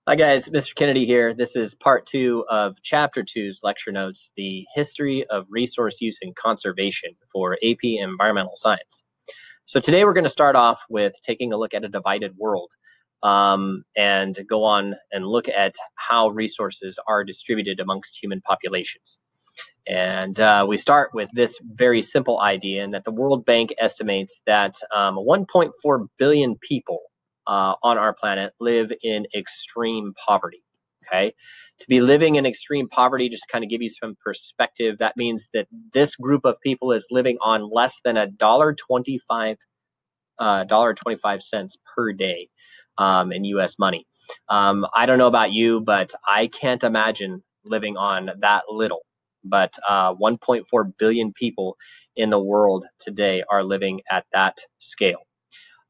Hi guys, Mr. Kennedy here. This is part 2 of chapter 2's lecture notes, the history of resource use and conservation for AP Environmental Science. So today we're going to start off with taking a look at a divided world and go on and look at how resources are distributed amongst human populations. And we start with this very simple idea, and that the World Bank estimates that 1.4 billion people on our planet live in extreme poverty. Okay, to be living in extreme poverty, just kind of give you some perspective, that means that this group of people is living on less than $1.25 per day in US money. I don't know about you, but I can't imagine living on that little. But 1.4 billion people in the world today are living at that scale.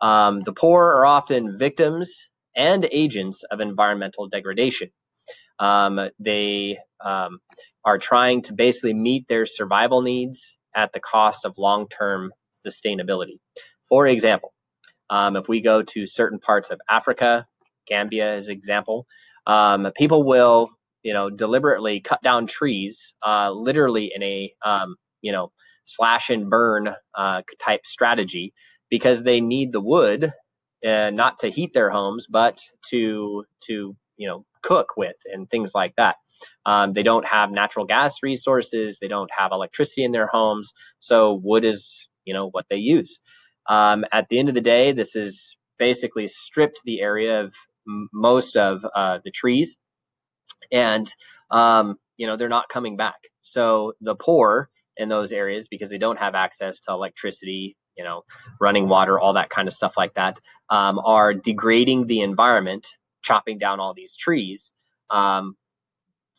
The poor are often victims and agents of environmental degradation. They are trying to basically meet their survival needs at the cost of long-term sustainability. For example, if we go to certain parts of Africa, Gambia as an example, people will, deliberately cut down trees, literally in a, slash and burn type strategy, because they need the wood, not to heat their homes, but to cook with and things like that. They don't have natural gas resources. They don't have electricity in their homes. So wood is, what they use. At the end of the day, this is basically stripped the area of most of the trees, and they're not coming back. So the poor in those areas, because they don't have access to electricity, running water, all that kind of stuff like that, are degrading the environment, chopping down all these trees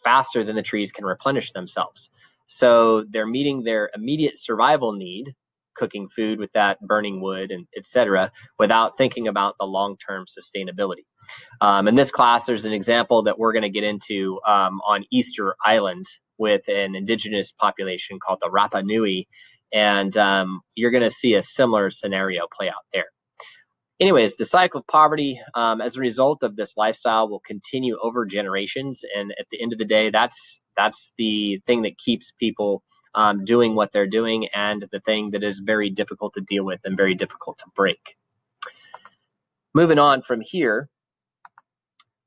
faster than the trees can replenish themselves. So they're meeting their immediate survival need, cooking food with that, burning wood, and etc., without thinking about the long-term sustainability. In this class, there's an example that we're going to get into on Easter Island with an indigenous population called the Rapa Nui, and you're going to see a similar scenario play out there. Anyways, the cycle of poverty as a result of this lifestyle will continue over generations, and at the end of the day, that's the thing that keeps people doing what they're doing, and the thing that is very difficult to deal with and very difficult to break. Moving on from here,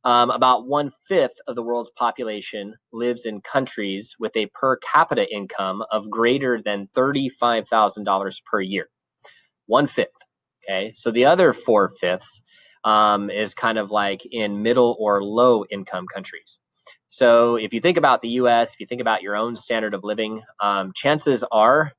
about 1/5 of the world's population lives in countries with a per capita income of greater than $35,000 per year. 1/5. Okay, so the other 4/5 is kind of like in middle or low income countries. So if you think about the US, if you think about your own standard of living, chances are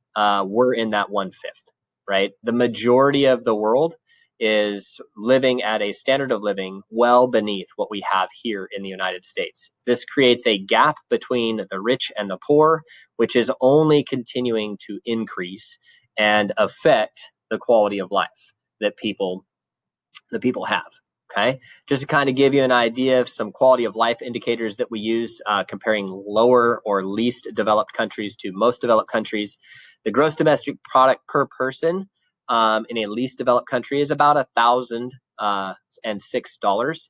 we're in that 1/5, right? The majority of the world is living at a standard of living well beneath what we have here in the United States. This creates a gap between the rich and the poor, which is only continuing to increase and affect the quality of life that people have. Okay, just to kind of give you an idea of some quality of life indicators that we use, comparing lower or least developed countries to most developed countries. The gross domestic product per person in a least developed country is about $1,006.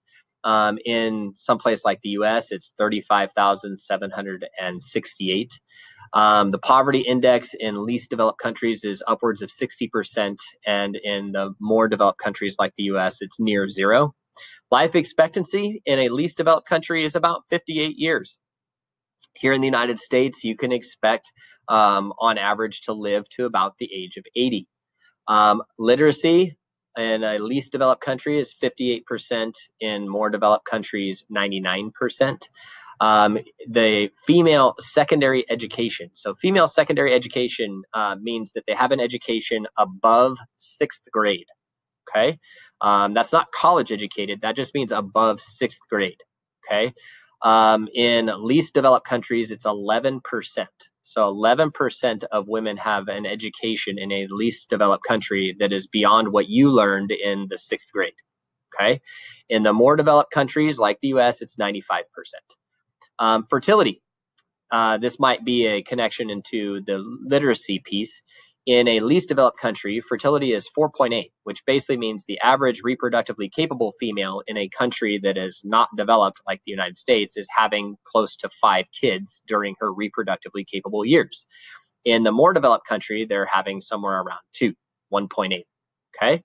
In some place like the US, it's 35,768. The poverty index in least developed countries is upwards of 60%, and in the more developed countries like the US, it's near zero. Life expectancy in a least developed country is about 58 years. Here in the United States, you can expect on average to live to about the age of 80. Literacy in a least developed country is 58%, in more developed countries 99%. The female secondary education. So female secondary education means that they have an education above 6th grade. Okay, that's not college educated. That just means above 6th grade. Okay, in least developed countries, it's 11%. So 11% of women have an education in a least developed country that is beyond what you learned in the 6th grade. Okay, in the more developed countries like the US, it's 95%. Fertility. This might be a connection into the literacy piece. in a least developed country, fertility is 4.8, which basically means the average reproductively capable female in a country that is not developed like the United States is having close to 5 kids during her reproductively capable years. In the more developed country, they're having somewhere around 1.8. Okay.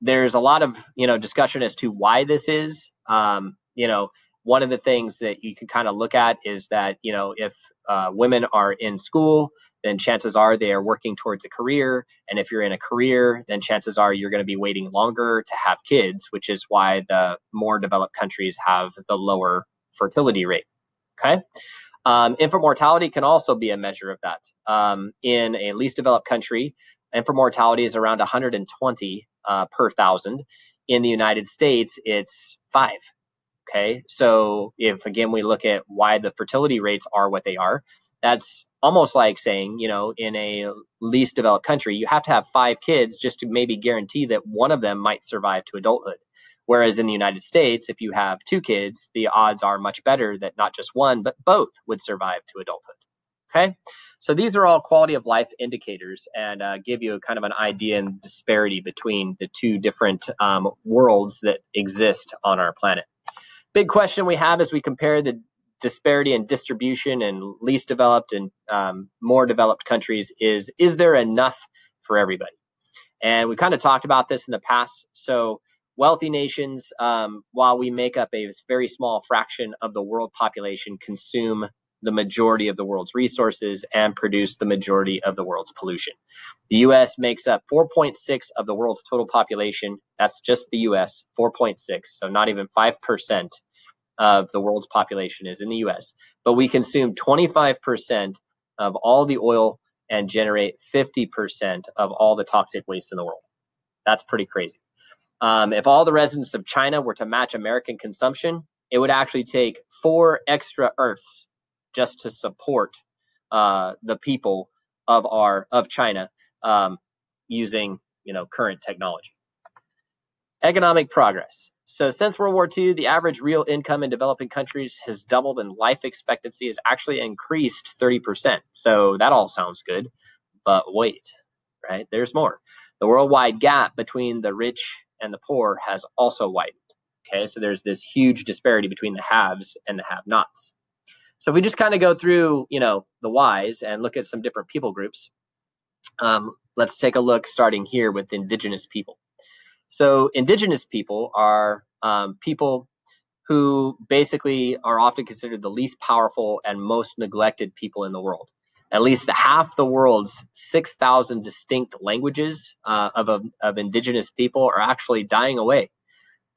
There's a lot of, discussion as to why this is. One of the things that you can kind of look at is that, if women are in school, then chances are they are working towards a career. And if you're in a career, then chances are you're going to be waiting longer to have kids, which is why the more developed countries have the lower fertility rate. Okay. Infant mortality can also be a measure of that. In a least developed country, infant mortality is around 120 per 1,000. In the United States, it's 5. Okay, so if again we look at why the fertility rates are what they are, that's almost like saying, in a least developed country, you have to have 5 kids just to maybe guarantee that one of them might survive to adulthood. Whereas in the United States, if you have 2 kids, the odds are much better that not just one, but both would survive to adulthood. Okay, so these are all quality of life indicators and give you kind of an idea and disparity between the 2 different worlds that exist on our planet. Big question we have as we compare the disparity in distribution in least developed and more developed countries is there enough for everybody? And we kind of talked about this in the past. So wealthy nations, while we make up a very small fraction of the world population, consume the majority of the world's resources and produce the majority of the world's pollution. The US makes up 4.6 of the world's total population. That's just the US, 4.6, so not even 5% of the world's population is in the US. But we consume 25% of all the oil and generate 50% of all the toxic waste in the world. That's pretty crazy. If all the residents of China were to match American consumption, it would actually take 4 extra Earths just to support the people of China using current technology. Economic progress. So since World War II, the average real income in developing countries has doubled and life expectancy has actually increased 30%. So that all sounds good, but wait, right? There's more. The worldwide gap between the rich and the poor has also widened. Okay, so there's this huge disparity between the haves and the have-nots. So we just kind of go through, the whys and look at some different people groups. Let's take a look starting here with indigenous people. So indigenous people are people who basically are often considered the least powerful and most neglected people in the world. At least half the world's 6,000 distinct languages of indigenous people are actually dying away.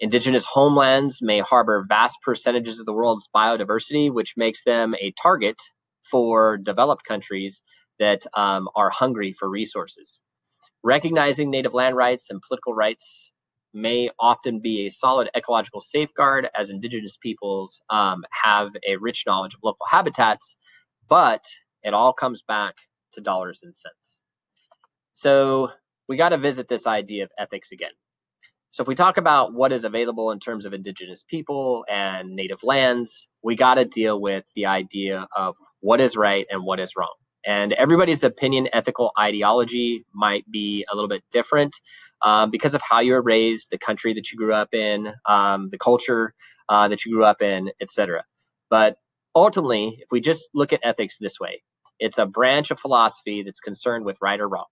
Indigenous homelands may harbor vast percentages of the world's biodiversity, which makes them a target for developed countries that are hungry for resources. Recognizing native land rights and political rights may often be a solid ecological safeguard, as indigenous peoples have a rich knowledge of local habitats, but it all comes back to dollars and cents. So we got to visit this idea of ethics again. So if we talk about what is available in terms of indigenous people and native lands, we got to deal with the idea of what is right and what is wrong. And everybody's opinion, ethical ideology might be a little bit different because of how you were raised, the country that you grew up in, the culture that you grew up in, etc. But ultimately, if we just look at ethics this way, it's a branch of philosophy that's concerned with right or wrong.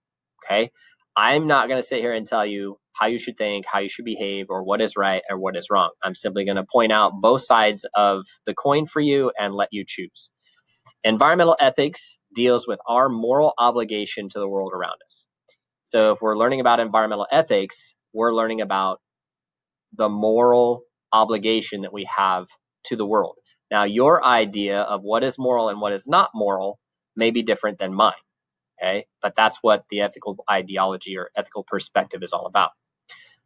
Okay, I'm not going to sit here and tell you how you should think, how you should behave, or what is right or what is wrong. I'm simply going to point out both sides of the coin for you and let you choose. Environmental ethics deals with our moral obligation to the world around us. So if we're learning about environmental ethics, we're learning about the moral obligation that we have to the world. Now, your idea of what is moral and what is not moral may be different than mine, okay? But that's what the ethical ideology or ethical perspective is all about.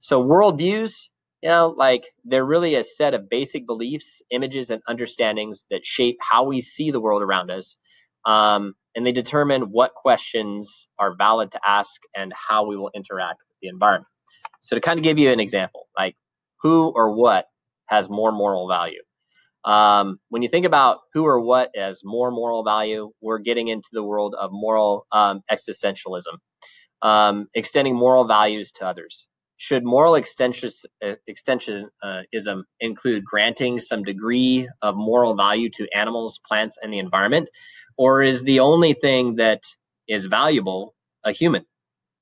So worldviews, they're really a set of basic beliefs, images, and understandings that shape how we see the world around us. And they determine what questions are valid to ask and how we will interact with the environment. So to kind of give you an example, like who or what has more moral value? When you think about who or what as more moral value, we're getting into the world of moral existentialism, extending moral values to others. Should moral extensionism include granting some degree of moral value to animals, plants, and the environment? Or is the only thing that is valuable a human,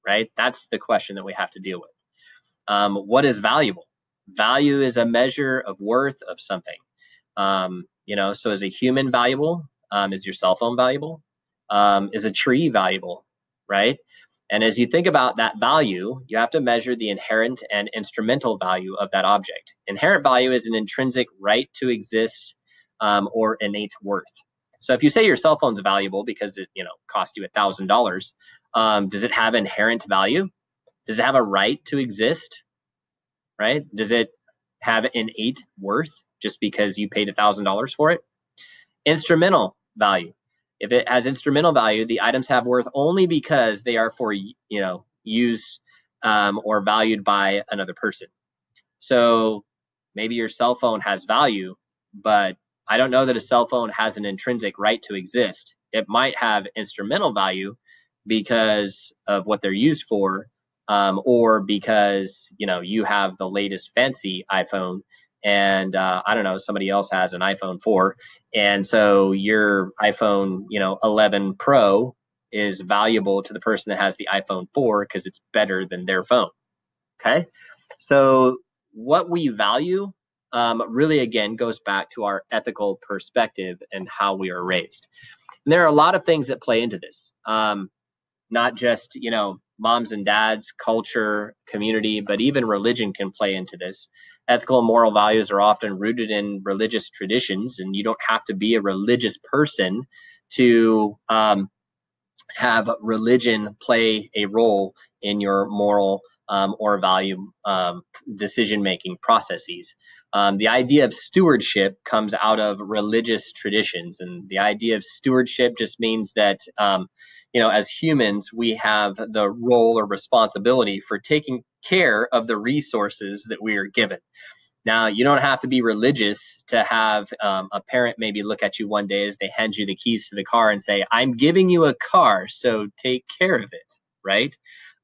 right? That's the question that we have to deal with. What is valuable? Value is a measure of worth of something. So is a human valuable? Is your cell phone valuable? Is a tree valuable, right? And as you think about that value, you have to measure the inherent and instrumental value of that object. Inherent value is an intrinsic right to exist or innate worth. So if you say your cell phone's valuable because it cost you $1,000, does it have inherent value? Does it have a right to exist? Right? Does it have innate worth just because you paid $1,000 for it? Instrumental value. If it has instrumental value, the items have worth only because they are for use or valued by another person. So maybe your cell phone has value, but I don't know that a cell phone has an intrinsic right to exist. It might have instrumental value because of what they're used for, or because you have the latest fancy iPhone, and I don't know, somebody else has an iPhone 4, and so your iPhone 11 Pro is valuable to the person that has the iPhone 4 because it's better than their phone. Okay, so what we value really again goes back to our ethical perspective and how we are raised. And there are a lot of things that play into this. Not just moms and dads, culture, community, but even religion can play into this. Ethical and moral values are often rooted in religious traditions, and you don't have to be a religious person to have religion play a role in your moral or value decision-making processes. The idea of stewardship comes out of religious traditions, and the idea of stewardship just means that as humans, we have the role or responsibility for taking care of the resources that we are given. Now, you don't have to be religious to have a parent maybe look at you one day as they hand you the keys to the car and say, I'm giving you a car, so take care of it, right?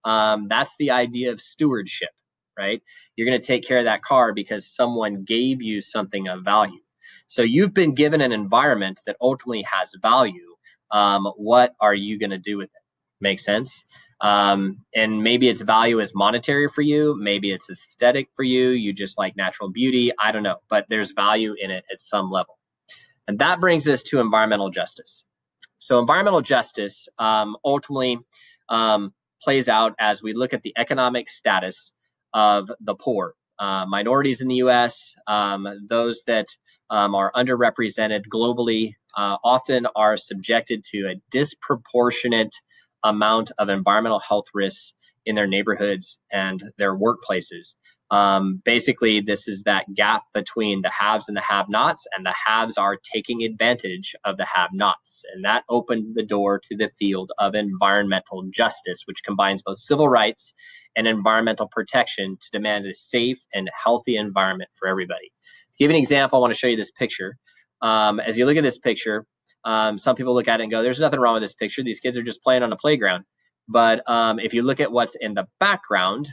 That's the idea of stewardship, right? You're going to take care of that car because someone gave you something of value. So you've been given an environment that ultimately has value. What are you going to do with it? Make sense? And maybe its value is monetary for you. Maybe it's aesthetic for you. You just like natural beauty. I don't know, but there's value in it at some level. And that brings us to environmental justice. So environmental justice ultimately plays out as we look at the economic status of the poor, minorities in the U.S., those that are underrepresented globally, often are subjected to a disproportionate amount of environmental health risks in their neighborhoods and their workplaces. Basically, this is that gap between the haves and the have-nots, and the haves are taking advantage of the have-nots. And that opened the door to the field of environmental justice, which combines both civil rights and environmental protection to demand a safe and healthy environment for everybody. To give an example, I want to show you this picture. As you look at this picture, some people look at it and go, there's nothing wrong with this picture. These kids are just playing on a playground. But if you look at what's in the background,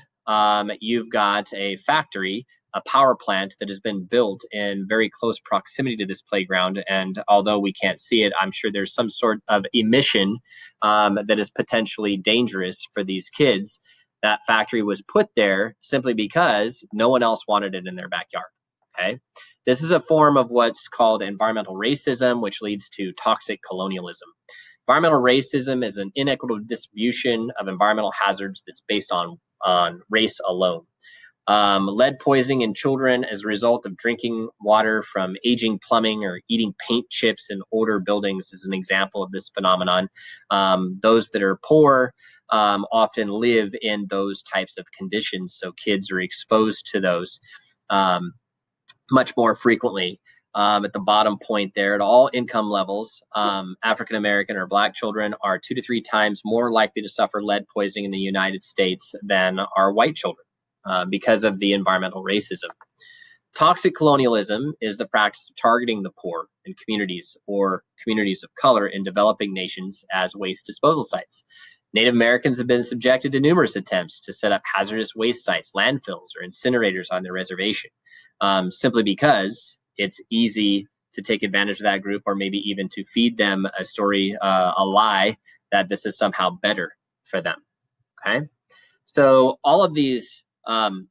you've got a factory, a power plant that has been built in very close proximity to this playground. And although we can't see it, I'm sure there's some sort of emission that is potentially dangerous for these kids. That factory was put there simply because no one else wanted it in their backyard. Okay. This is a form of what's called environmental racism, which leads to toxic colonialism. Environmental racism is an inequitable distribution of environmental hazards that's based on race alone. Lead poisoning in children as a result of drinking water from aging plumbing or eating paint chips in older buildings is an example of this phenomenon. Those that are poor often live in those types of conditions, so kids are exposed to those much more frequently. At the bottom point there, at all income levels, African American or Black children are 2 to 3 times more likely to suffer lead poisoning in the United States than are white children because of the environmental racism. Toxic colonialism is the practice of targeting the poor and communities or communities of color in developing nations as waste disposal sites. Native Americans have been subjected to numerous attempts to set up hazardous waste sites, landfills, or incinerators on their reservation, simply because it's easy to take advantage of that group, or maybe even to feed them a story, a lie that this is somehow better for them. Okay, so all of these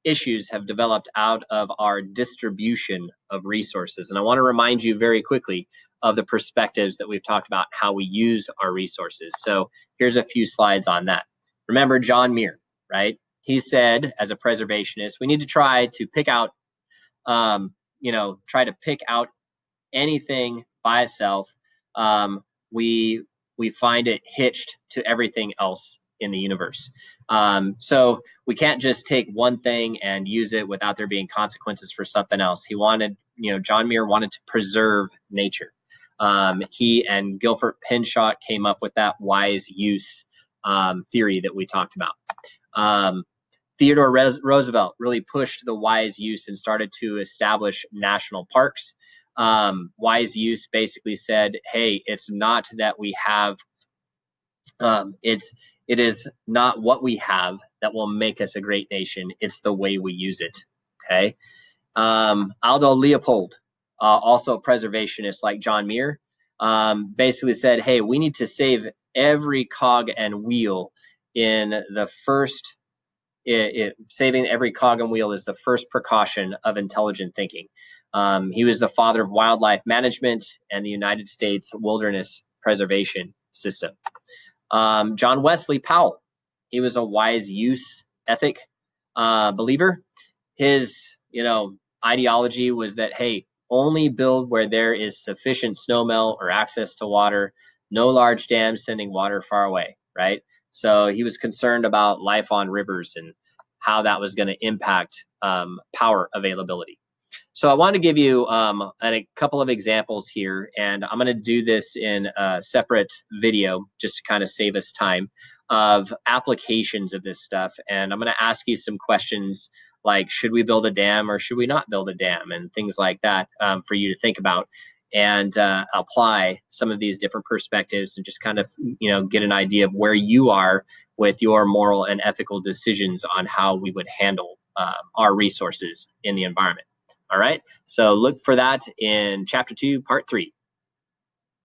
issues have developed out of our distribution of resources. And I want to remind you very quickly of the perspectives that we've talked about, how we use our resources. So here's a few slides on that. Remember John Muir, right? He said, as a preservationist, we need to try to pick out, try to pick out anything by itself. We find it hitched to everything else in the universe. So we can't just take one thing and use it without there being consequences for something else. He wanted, John Muir wanted to preserve nature. He and Guilford Pinchot came up with that wise use theory that we talked about. Theodore Roosevelt really pushed the wise use and started to establish national parks. Wise use basically said, hey, it's not that we have, it is not what we have that will make us a great nation. It's the way we use it. Okay. Aldo Leopold, also a preservationist like John Muir, basically said, hey, we need to save every cog and wheel in the first, saving every cog and wheel is the first precaution of intelligent thinking. He was the father of wildlife management and the United States wilderness preservation system. John Wesley Powell, he was a wise use ethic believer. His, ideology was that, hey, only build where there is sufficient snowmelt or access to water, no large dams sending water far away, right? So he was concerned about life on rivers and how that was going to impact power availability. So I want to give you a couple of examples here, and I'm going to do this in a separate video just to kind of save us time, of applications of this stuff. And I'm going to ask you some questions like, should we build a dam or should we not build a dam, and things like that for you to think about and apply some of these different perspectives and just kind of, get an idea of where you are with your moral and ethical decisions on how we would handle our resources in the environment. All right, so look for that in Chapter 2, Part 3.